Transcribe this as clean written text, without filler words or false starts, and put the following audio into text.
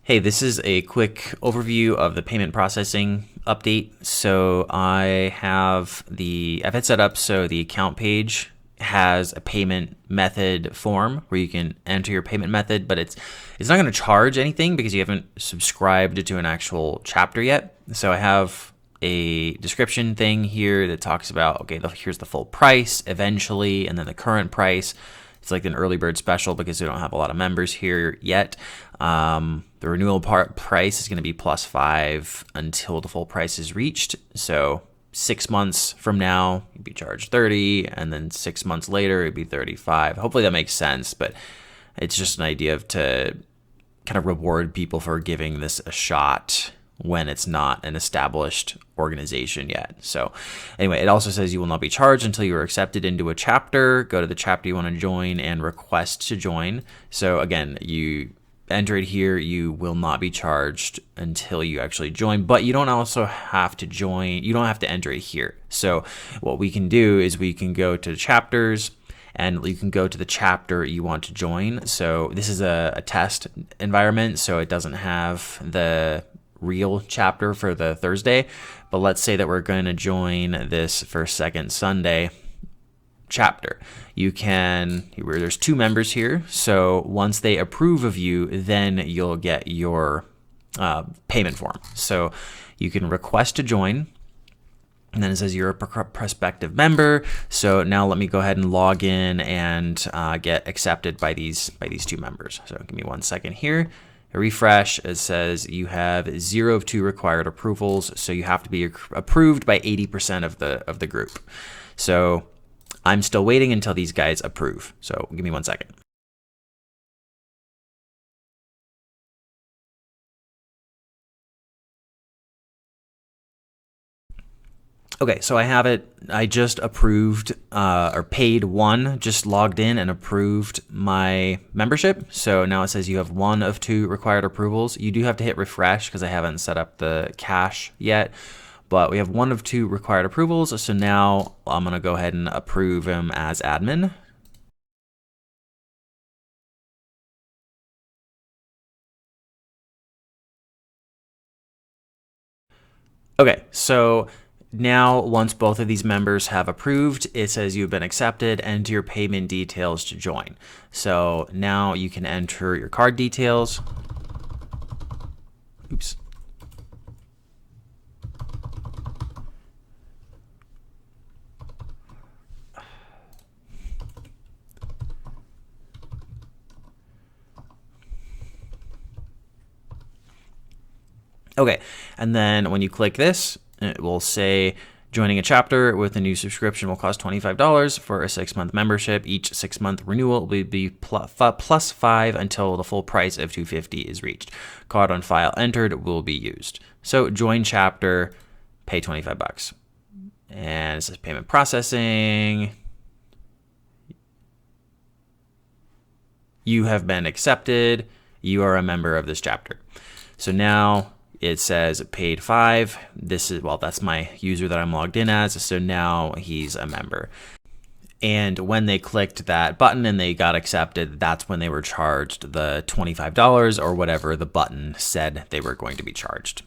Hey, this is a quick overview of the payment processing update. So I've had set up so the account page has a payment method form where you can enter your payment method, but it's not going to charge anything because you haven't subscribed to an actual chapter yet. So I have a description thing here that talks about, okay, here's the full price eventually, and then the current price. It's like an early bird special because we don't have a lot of members here yet. The renewal price is going to be +5 until the full price is reached. So 6 months from now, you'd be charged 30, and then 6 months later, it'd be 35. Hopefully that makes sense, but it's just an idea to kind of reward people for giving this a shot when it's not an established organization yet. So anyway, it also says you will not be charged until you are accepted into a chapter. Go to the chapter you want to join and request to join. So again, you enter it here. You will not be charged until you actually join, but you don't also have to join. You don't have to enter it here. So what we can do is we can go to chapters, and you can go to the chapter you want to join. So this is a test environment, so it doesn't have the real chapter for the Thursday, but let's say that we're going to join this for Second Sunday chapter. There's 2 members here, so once they approve of you, then you'll get your payment form. So you can request to join, and then it says you're a prospective member. So now let me go ahead and log in and get accepted by these 2 members. So give me 1 second here. A refresh, it says you have 0 of 2 required approvals, so you have to be approved by 80% of the group. So I'm still waiting until these guys approve. So give me 1 second. Okay, so I have it. I just approved or paid 1, just logged in and approved my membership. So now it says you have 1 of 2 required approvals. You do have to hit refresh because I haven't set up the cache yet, but we have 1 of 2 required approvals. So now I'm going to go ahead and approve him as admin. Okay, so now, once both of these members have approved, it says you've been accepted. Enter your payment details to join. So now you can enter your card details. Oops. Okay, and then when you click this, it will say joining a chapter with a new subscription will cost $25 for a 6-month membership. Each 6-month renewal will be +5 until the full price of $250 is reached. Card on file entered will be used. So join chapter, pay $25. And it says payment processing. You have been accepted. You are a member of this chapter. So now it says paid 5. That's my user that I'm logged in as. So now he's a member. And when they clicked that button and they got accepted, that's when they were charged the $25 or whatever the button said they were going to be charged.